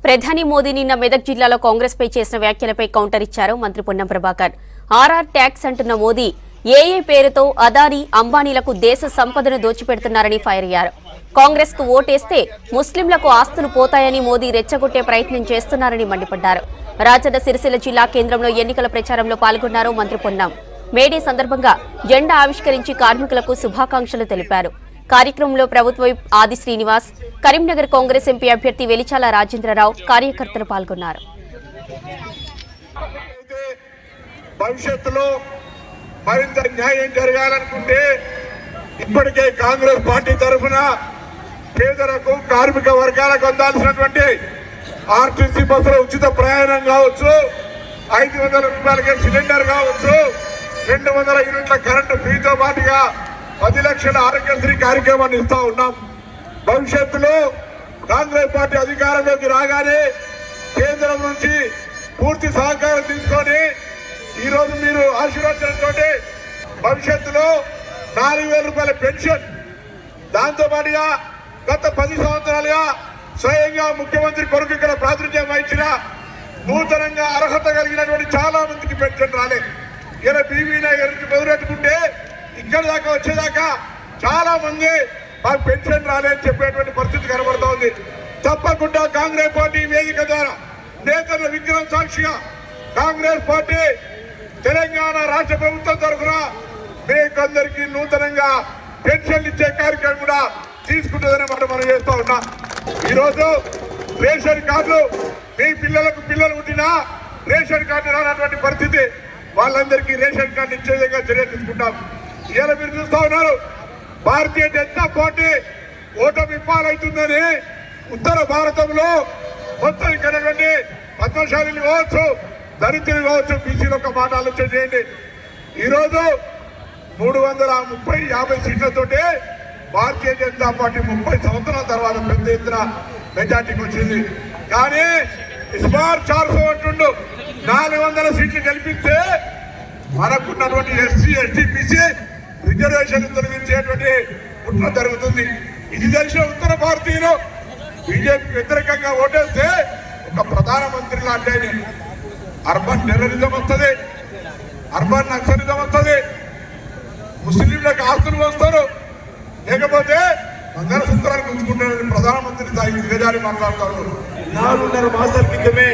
ప్రధాని మోదీ నిన్న మెదక్ జిల్లాలో కాంగ్రెస్ పై చేసిన వ్యాఖ్యలపై కౌంటర్ ఇచ్చారు మంత్రి పొన్నం ప్రభాకర్. ఆర్ఆర్ ట్యాక్స్ అంటున్న మోదీ ఏఏ పేరుతో అదానీ అంబానీలకు దేశ సంపదను దోచిపెడుతున్నారని ఫైర్ అయ్యారు. కాంగ్రెస్ కు ఓటేస్తే ముస్లింలకు ఆస్తులు పోతాయని మోదీ రెచ్చగొట్టే ప్రయత్నం చేస్తున్నారని మండిపడ్డారు. రాజన్న సిరిసిల్ల జిల్లా కేంద్రంలో ఎన్నికల ప్రచారంలో పాల్గొన్నారు మంత్రి పొన్నం. మేడే సందర్భంగా జెండా ఆవిష్కరించి కార్మికులకు శుభాకాంక్షలు తెలిపారు. కార్యక్రమంలో ప్రభుత్వ విప్ ఆది శ్రీనివాస్, కరీంనగర్ కాంగ్రెస్ ఎంపీ అభ్యర్థి వెలిచాల రాజేంద్రరావు కార్యకర్తలు పాల్గొన్నారు. భవిష్యత్తులో మరింత న్యాయం జరగాలనుకుంటే ఇప్పటికే కాంగ్రెస్ పార్టీ తరఫున పేదలకు కార్మిక వర్గాలకు అందాల్సినటువంటి ఆర్టీసీ బస్సుల ఉచిత ప్రయాణం కావచ్చు, 500 రూపాయలకే సిలిండర్ కావచ్చు, 200 యూనిట్ల కరెంటు ఫ్రీతో పాటుగా 10 లక్షల ఆరోగ్యశ్రీ కార్యక్రమాన్ని ఇస్తా ఉన్నాం. భవిష్యత్తులో కాంగ్రెస్ పార్టీ అధికారంలోకి రాగానే కేంద్రం నుంచి పూర్తి సహకారం తీసుకొని ఈ రోజు మీరు ఆశీర్వదించడంతో భవిష్యత్తులో 4,000 రూపాయల పెన్షన్, దాంతో పాటుగా గత 10 సంవత్సరాలుగా స్వయంగా ముఖ్యమంత్రి కొరకు ఇక్కడ ప్రాతినిధ్యం వహించిన నూతనంగా అర్హత కలిగినటువంటి చాలా మందికి పెన్షన్ రాలేదు. ఇలా బీవీ నగర్ నుంచి మొదలెట్టుకుంటే ఇక్కడ దాకా వచ్చేదాకా చాలా మంది మాకు పెన్షన్ రాలేదని చెప్పేటువంటి పరిస్థితి కనబడుతోంది. తప్పకుండా కాంగ్రెస్ పార్టీ వేదిక ద్వారా నేతల విగ్రహం సాక్షిగా కాంగ్రెస్ పార్టీ తెలంగాణ రాష్ట్ర ప్రభుత్వం తరఫున మీకందరికీ నూతనంగా పెన్షన్లు ఇచ్చే కార్యక్రమం కూడా తీసుకుంటుందని మనం చేస్తూ ఉన్నాం. ఈరోజు రేషన్ కార్డులు మీ పిల్లలు పుట్టినా రేషన్ కార్డు రానటువంటి పరిస్థితి, వాళ్ళందరికీ రేషన్ కార్డు ఇచ్చే విధంగా చర్య తీసుకుంటాం. ఇలా మీరు చూస్తూ ఉన్నారు, భారతీయ జనతా పార్టీ ఓటమి పాలవుతుందని ఉత్తర భారతంలో మొత్తం ఇక్కడ పద్మశాలిని కావచ్చు, దళితులు కావచ్చు, బీసీలు ఒక మాట ఆలోచన చేయండి. ఈరోజు 330-50 సీట్లతోటి భారతీయ జనతా పార్టీ 30 సంవత్సరాల తర్వాత పెద్ద ఎత్తున మెజార్టీకి వచ్చింది. కానీ ఇస్మార్ 400 అంటుండు, 400 సీట్లు గెలిపిస్తే మనకున్నటువంటి ఎస్సీ, ఎస్టీ, బీసీ రిజర్వేషన్ తొలగించేటువంటి కుట్ర జరుగుతుంది. ఇది తెలిసిన ఉత్తర భారతీయులు బీజేపీ వ్యతిరేకంగా ఓటేస్తే ఒక ప్రధానమంత్రి లాంటి అర్బన్ టెర్రరిజం వస్తుంది, అర్బన్ నక్సలిజం వస్తుంది, ముస్లింలకు ఆస్తులు వస్తారు, లేకపోతే మంగళసూత్రాలు గుంజుకుంటారని ప్రధానమంత్రి స్థాయి దిగజారి మాట్లాడుతారు. 4.5 మాసాల క్రితమే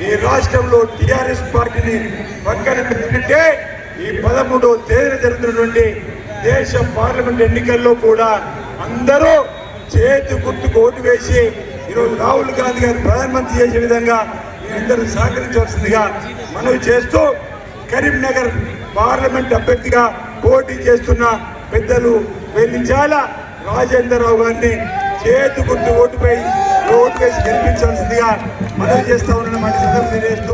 ఈ రాష్ట్రంలో టిఆర్ఎస్ పార్టీని పక్కన పెట్టుకుంటే ఈ 13వ తేదీన జరుగుతున్నటువంటి దేశ పార్లమెంట్ ఎన్నికల్లో కూడా అందరూ చేతి గుర్తుకు ఓటు వేసి ఈరోజు రాహుల్ గాంధీ గారు ప్రధానమంత్రి చేసే విధంగా మీరందరూ సహకరించవలసిందిగా మనవి చేస్తూ, కరీంనగర్ పార్లమెంట్ అభ్యర్థిగా పోటీ చేస్తున్న పెద్దలు వెలిచాల రాజేంద్రరావు గారిని చేతి గుర్తు ఓటు వేసి గెలిపించాల్సిందిగా మనవి చేస్తా ఉన్నాను. మాట తెలియజేస్తూ